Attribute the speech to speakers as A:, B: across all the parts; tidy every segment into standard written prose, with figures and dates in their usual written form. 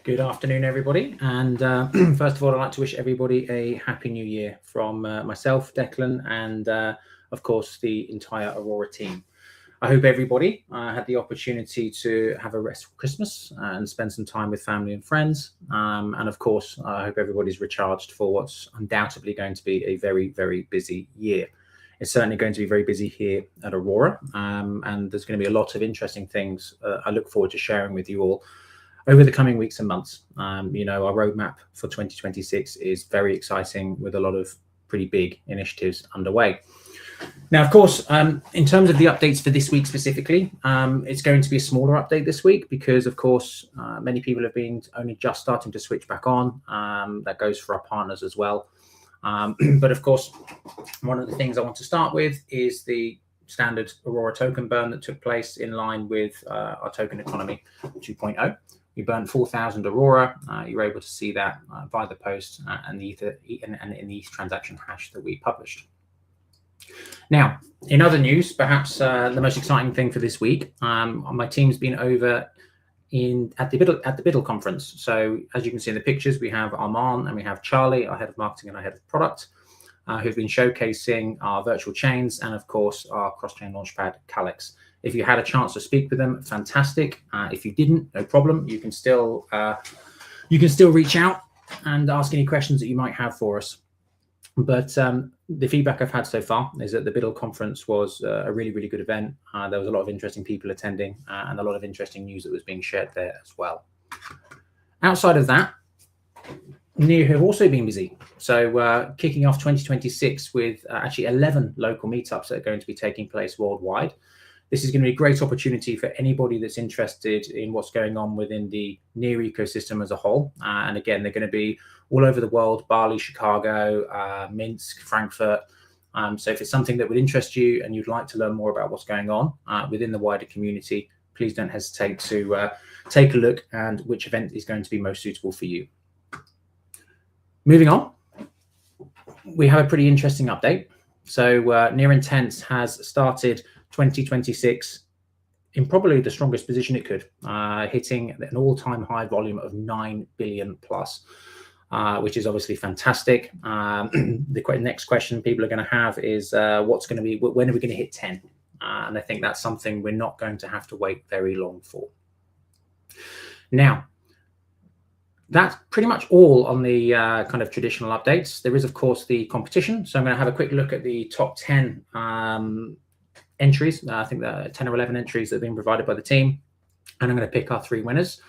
A: Good afternoon, everybody. And first of all, I'd like to wish everybody a happy new year from myself, Declan, and of course, the entire Aurora team. I hope everybody had the opportunity to have a restful Christmas and spend some time with family and friends. And of course, I hope everybody's recharged for what's undoubtedly going to be a very, very busy year. It's certainly going to be very busy here at Aurora, and there's going to be a lot of interesting things I look forward to sharing with you all over the coming weeks and months. Our roadmap for 2026 is very exciting with a lot of pretty big initiatives underway. Now, of course, in terms of the updates for this week specifically, it's going to be a smaller update this week because, of course, many people have been only just starting to switch back on. That goes for our partners as well. But of course, one of the things I want to start with is the standard Aurora token burn that took place in line with our token economy 2.0. We burned 4,000 Aurora. You were able to see that via the post and the Ether and in the ETH transaction hash that we published. Now, in other news, perhaps the most exciting thing for this week, my team's been over at the BIDL conference. So as you can see in the pictures, we have Arman and we have Charlie, our head of marketing and our head of product, who've been showcasing our virtual chains and of course our cross-chain launchpad Calyx. If you had a chance to speak with them, fantastic. If you didn't, no problem. You can still reach out and ask any questions that you might have for us. But the feedback I've had so far is that the BIDL conference was a really, really good event. There was a lot of interesting people attending and a lot of interesting news that was being shared there as well. Outside of that, Near have also been busy. So kicking off 2026 with actually 11 local meetups that are going to be taking place worldwide. This is going to be a great opportunity for anybody that's interested in what's going on within the Near ecosystem as a whole. And again, they're going to be all over the world: Bali, Chicago, Minsk, Frankfurt. So if it's something that would interest you and you'd like to learn more about what's going on within the wider community, please don't hesitate to take a look and which event is going to be most suitable for you. Moving on, we have a pretty interesting update. So Near Intense has started 2026 in probably the strongest position it could, hitting an all-time high volume of 9 billion plus, which is obviously fantastic. The next question people are going to have is when are we going to hit 10? And I think that's something we're not going to have to wait very long for. Now, that's pretty much all on the kind of traditional updates. There is, of course, the competition. So I'm going to have a quick look at the top 10 entries. I think there are 10 or 11 entries that have been provided by the team. And I'm going to pick our 3 winners.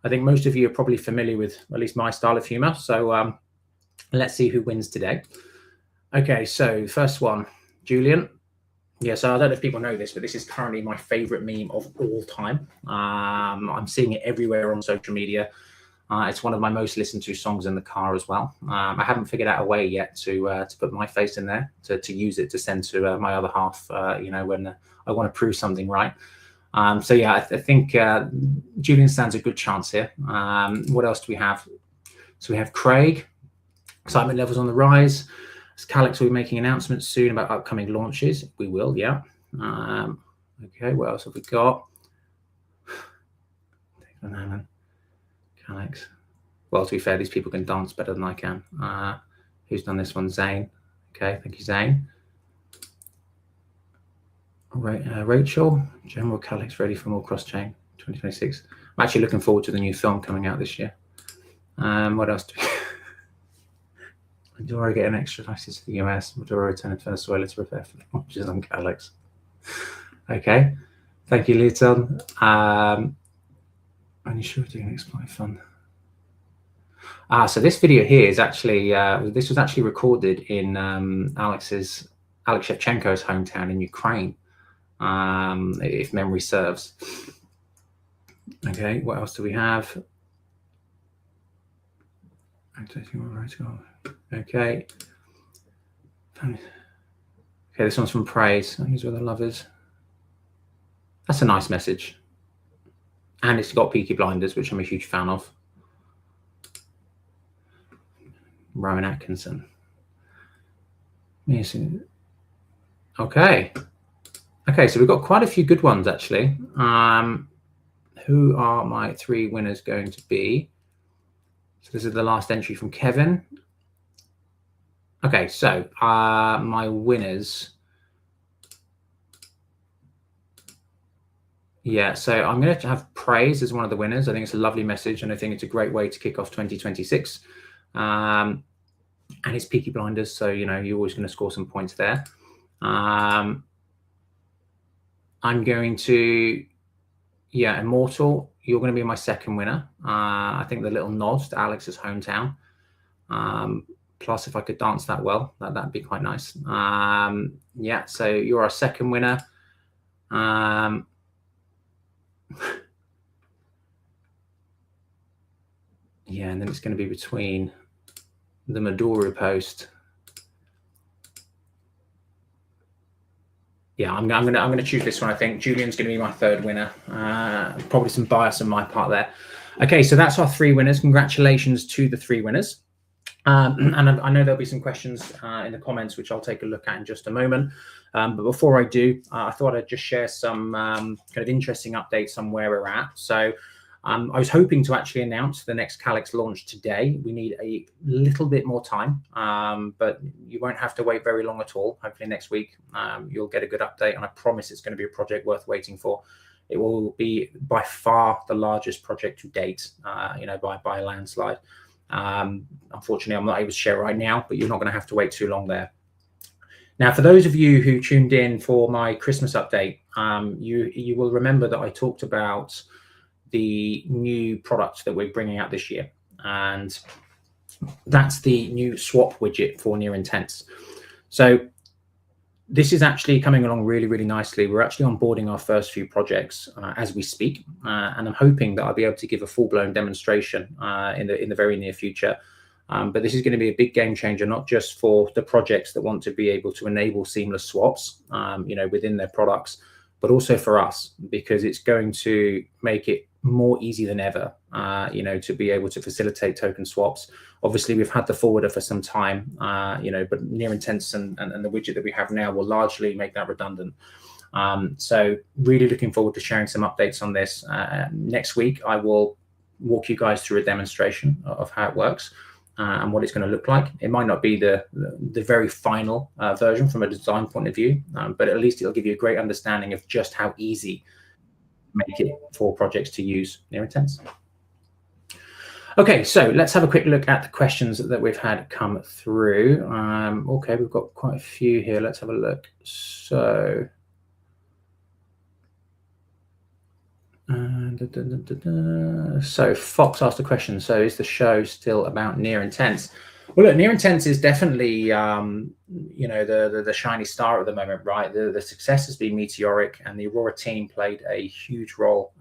A: I think most of you are probably familiar with at least my style of humor. So let's see who wins today. Okay, so first one, Julian. Yeah, so I don't know if people know this, but this is currently my favorite meme of all time. I'm seeing it everywhere on social media. It's one of my most listened to songs in the car as well. I haven't figured out a way yet to put my face in there, to use it to send to my other half, when I want to prove something right. So yeah, I think Julian stands a good chance here. What else do we have? So we have Craig. Excitement levels on the rise. Calyx will be making announcements soon about upcoming launches. We will, yeah. Okay, what else have we got? Calyx. Well, to be fair, these people can dance better than I can. Who's done this one? Zane. Okay, thank you, Zane. Right, Rachel. General Calyx ready for more cross-chain 2026. I'm actually looking forward to the new film coming out this year. What else do we... Aurora get an extra license to the US? Aurora return to Venezuela to prepare for the launches on Calyx. Okay, thank you, Luton. Are you sure doing exploit fun? So this video here is actually this was actually recorded in Alex Shevchenko's hometown in Ukraine, if memory serves. Okay, what else do we have? Okay. Okay, this one's from Praise. These were the lovers. That's a nice message. And it's got Peaky Blinders, which I'm a huge fan of. Rowan Atkinson. Yes. Okay. Okay, so we've got quite a few good ones, actually. Who are my 3 winners going to be? So this is the last entry from Kevin. Okay, so my winners. Yeah, so I'm going to have praise as one of the winners. I think it's a lovely message, and I think it's a great way to kick off 2026. And it's Peaky Blinders, so you're always going to score some points there. I'm going to, Immortal. You're going to be my second winner. I think the little nod to Alex's hometown. Plus, if I could dance that well, that'd be quite nice. Yeah, so you're our second winner. Yeah, and then it's going to be between the Maduro post. Yeah, I'm going to choose this one. I think Julian's going to be my third winner. Probably some bias on my part there. Okay, so that's our 3 winners. Congratulations to the 3 winners. And I know there'll be some questions in the comments, which I'll take a look at in just a moment. But before I do, I thought I'd just share some kind of interesting updates on where we're at. So I was hoping to actually announce the next Calyx launch today. We need a little bit more time, but you won't have to wait very long at all. Hopefully next week you'll get a good update, and I promise it's going to be a project worth waiting for. It will be by far the largest project to date, by a landslide. Unfortunately, I'm not able to share right now, but you're not going to have to wait too long there. Now, for those of you who tuned in for my Christmas update, you will remember that I talked about the new product that we're bringing out this year, and that's the new swap widget for Near Intense. So this is actually coming along really, really nicely. We're actually onboarding our first few projects as we speak, and I'm hoping that I'll be able to give a full-blown demonstration in the very near future. But this is going to be a big game changer, not just for the projects that want to be able to enable seamless swaps, within their products, but also for us, because it's going to make it more easy than ever, to be able to facilitate token swaps. Obviously, we've had the forwarder for some time, but Near Intense and the widget that we have now will largely make that redundant. So really looking forward to sharing some updates on this. Next week, I will walk you guys through a demonstration of how it works and what it's going to look like. It might not be the very final version from a design point of view, but at least it'll give you a great understanding of just how easy make it for projects to use Near Intense. Okay, so let's have a quick look at the questions that we've had come through. Okay, we've got quite a few here. Let's have a look. So, so Fox asked a question. So, is the show still about Near Intense? Well, look, Near Intense is definitely, the shiny star at the moment, right? The success has been meteoric, and the Aurora team played a huge role,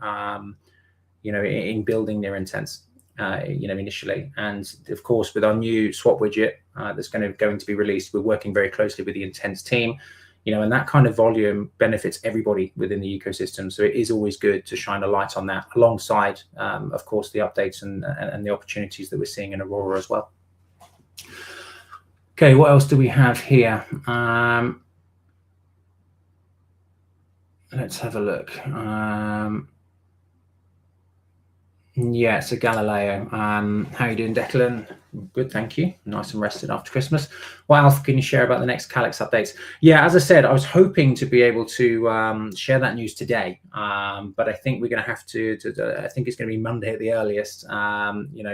A: in building Near Intense, initially. And of course, with our new swap widget that's going to be released, we're working very closely with the Intense team, and that kind of volume benefits everybody within the ecosystem. So it is always good to shine a light on that, alongside, of course, the updates and the opportunities that we're seeing in Aurora as well. Okay, what else do we have here? Let's have a look. Yeah, so Galileo. How are you doing, Declan? Good, thank you. Nice and rested after Christmas. What else can you share about the next Calyx updates? Yeah, as I said, I was hoping to be able to share that news today, but I think we're going to have to I think it's going to be Monday at the earliest,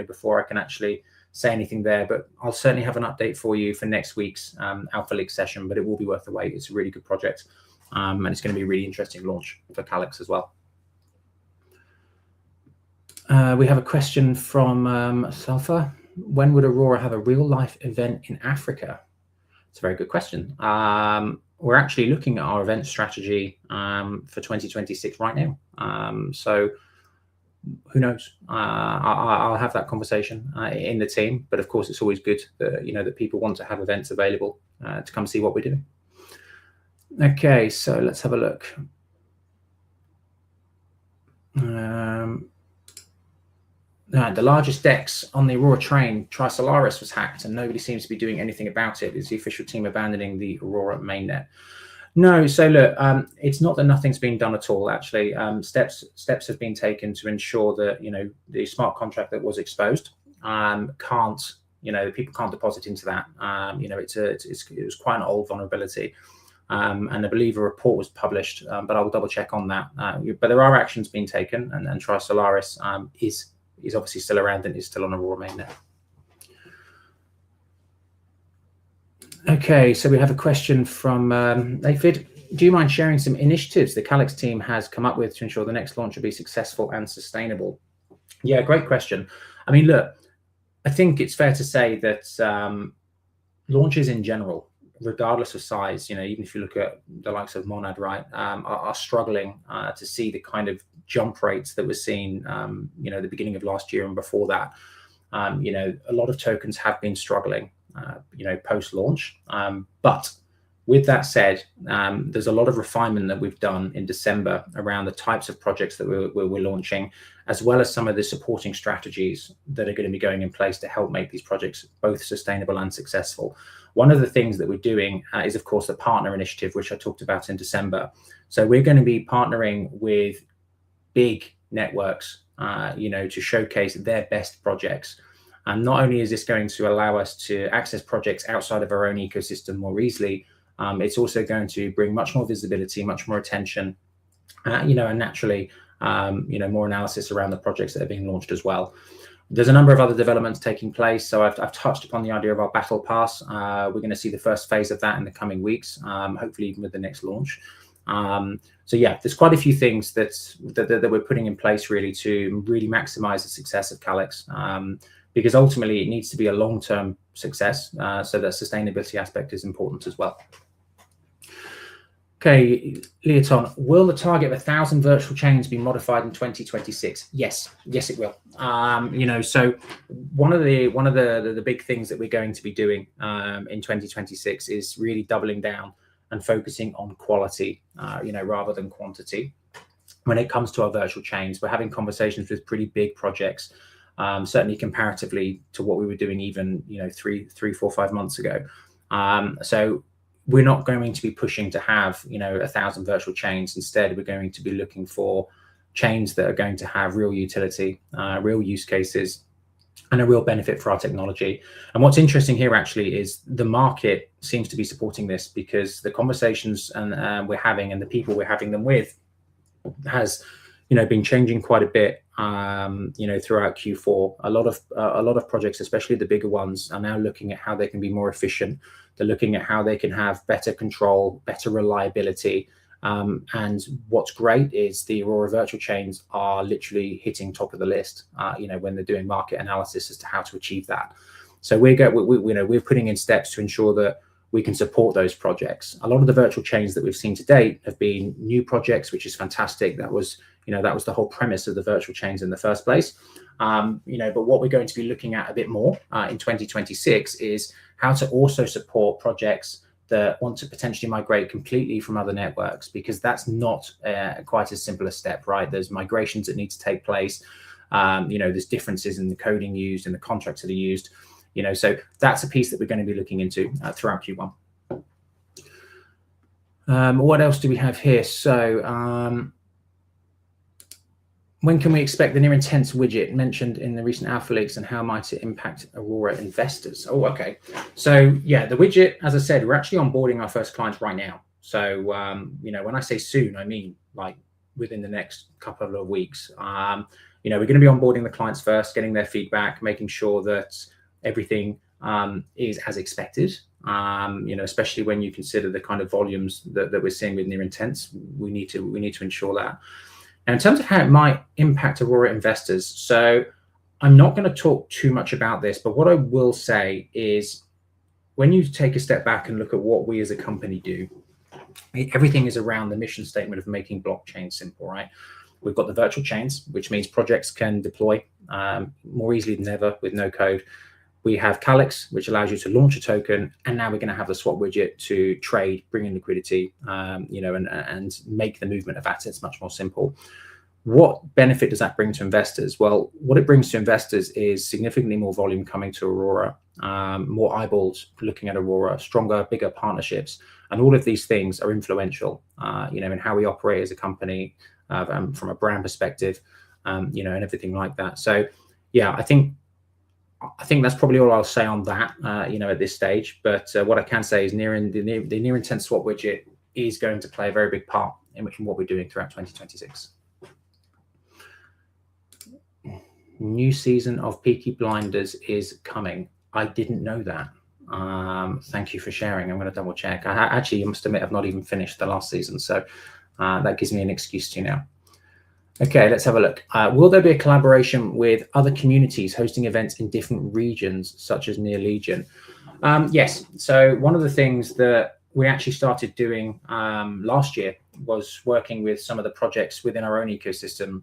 A: before I can actually say anything there. But I'll certainly have an update for you for next week's Alpha League session, but it will be worth the wait. It's a really good project, and it's going to be a really interesting launch for Calyx as well. We have a question from Sulfur. When would Aurora have a real-life event in Africa? It's a very good question. We're actually looking at our event strategy for 2026 right now. So who knows? I'll have that conversation in the team. But of course, it's always good that, that people want to have events available to come see what we're doing. Okay, so let's have a look. The largest DEX on the Aurora train, Trisolaris, was hacked, and nobody seems to be doing anything about it. Is the official team abandoning the Aurora mainnet? No. So look, it's not that nothing's been done at all. Actually, steps have been taken to ensure that the smart contract that was exposed can't, people can't deposit into that. It was quite an old vulnerability. And I believe a report was published, but I'll double check on that. But there are actions being taken, and Tri-Solaris is obviously still around and is still on Aurora mainnet. Okay, so we have a question from Aphid. Do you mind sharing some initiatives the Calyx team has come up with to ensure the next launch will be successful and sustainable? Yeah, great question. I mean, look, I think it's fair to say that launches in general, regardless of size, even if you look at the likes of Monad, right, are struggling to see the kind of jump rates that we're seeing, the beginning of last year and before that. A lot of tokens have been struggling, post-launch. But with that said, there's a lot of refinement that we've done in December around the types of projects that we're launching, as well as some of the supporting strategies that are going to be going in place to help make these projects both sustainable and successful. One of the things that we're doing is, of course, the partner initiative, which I talked about in December. So we're going to be partnering with big networks, to showcase their best projects. And not only is this going to allow us to access projects outside of our own ecosystem more easily, it's also going to bring much more visibility, much more attention, and naturally, more analysis around the projects that are being launched as well. There's a number of other developments taking place. So I've touched upon the idea of our battle pass. We're going to see the first phase of that in the coming weeks, hopefully even with the next launch. So yeah, there's quite a few things that we're putting in place really to really maximize the success of Calyx, because ultimately it needs to be a long-term success. So that sustainability aspect is important as well. Okay, Leoton, will the target of 1,000 virtual chains be modified in 2026? Yes, it will. So one of the big things that we're going to be doing in 2026 is really doubling down and focusing on quality, rather than quantity. When it comes to our virtual chains, we're having conversations with pretty big projects, certainly comparatively to what we were doing even 3, 4, 5 months ago. So we're not going to be pushing to have 1,000 virtual chains. Instead, we're going to be looking for chains that are going to have real utility, real use cases, and a real benefit for our technology. And what's interesting here actually is the market seems to be supporting this, because the conversations and we're having and the people we're having them with has been changing quite a bit throughout Q4. A lot of projects, especially the bigger ones, are now looking at how they can be more efficient. They're looking at how they can have better control, better reliability. And what's great is the Aurora virtual chains are literally hitting top of the list, when they're doing market analysis as to how to achieve that. So we're putting in steps to ensure that we can support those projects. A lot of the virtual chains that we've seen to date have been new projects, which is fantastic. That was the whole premise of the virtual chains in the first place. But what we're going to be looking at a bit more in 2026 is how to also support projects that want to potentially migrate completely from other networks, because that's not quite as simple a step, right? There's migrations that need to take place. There's differences in the coding used and the contracts that are used. So that's a piece that we're going to be looking into throughout Q1. What else do we have here? So when can we expect the near intense widget mentioned in the recent alpha leaks, and how might it impact Aurora investors? Oh, okay. So yeah, the widget, as I said, we're actually onboarding our first clients right now. So, when I say soon, I mean like within the next couple of weeks. We're going to be onboarding the clients first, getting their feedback, making sure that everything is as expected. Especially when you consider the kind of volumes that we're seeing with near intense, we need to ensure that. Now, in terms of how it might impact Aurora investors, so I'm not going to talk too much about this, but what I will say is when you take a step back and look at what we as a company do, everything is around the mission statement of making blockchain simple, right? We've got the virtual chains, which means projects can deploy more easily than ever with no code. We have Calyx, which allows you to launch a token, and now we're going to have the swap widget to trade, bring in liquidity, and make the movement of assets much more simple. What benefit does that bring to investors? Well, what it brings to investors is significantly more volume coming to Aurora, more eyeballs looking at Aurora, stronger, bigger partnerships, and all of these things are influential, in how we operate as a company, from a brand perspective, and everything like that. So, yeah, I think I think that's probably all I'll say on that, at this stage. But what I can say is the near intent swap widget is going to play a very big part in what we're doing throughout 2026. New season of Peaky Blinders is coming. I didn't know that. Thank you for sharing. I'm going to double check. I must admit, I've not even finished the last season, so that gives me an excuse to now. Okay, let's have a look. Will there be a collaboration with other communities hosting events in different regions, such as near Legion? Yes. So one of the things that we actually started doing last year was working with some of the projects within our own ecosystem.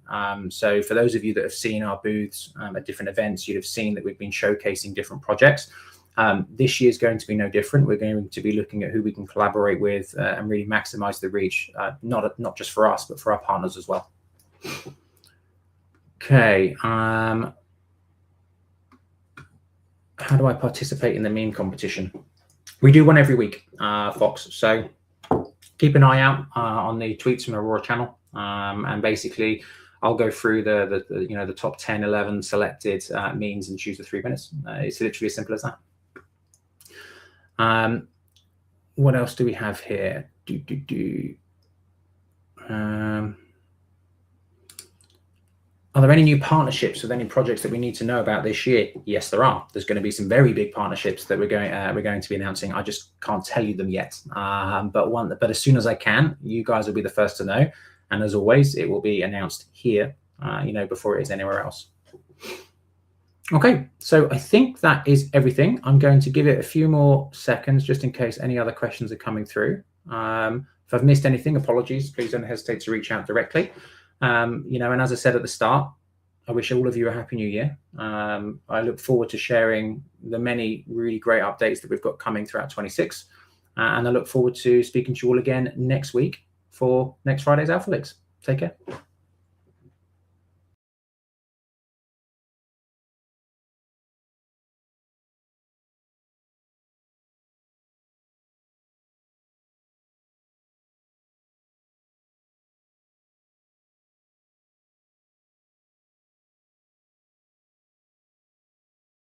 A: So for those of you that have seen our booths at different events, you'd have seen that we've been showcasing different projects. This year is going to be no different. We're going to be looking at who we can collaborate with and really maximize the reach, not just for us, but for our partners as well. Okay. How do I participate in the meme competition? We do one every week, Fox. So keep an eye out on the tweets from the Aurora channel, and basically I'll go through the top 10, 11 selected memes and choose the 3 minutes. It's literally as simple as that. What else do we have here? Are there any new partnerships with any projects that we need to know about this year? Yes, there are. There's going to be some very big partnerships that we're going to be announcing. I just can't tell you them yet. But as soon as I can, you guys will be the first to know. And as always, it will be announced here, before it is anywhere else. Okay, so I think that is everything. I'm going to give it a few more seconds just in case any other questions are coming through. If I've missed anything, apologies. Please don't hesitate to reach out directly. And as I said at the start, I wish all of you a happy new year. I look forward to sharing the many really great updates that we've got coming throughout 26. And I look forward to speaking to you all again next week for next Friday's Alpha Leaks. Take care.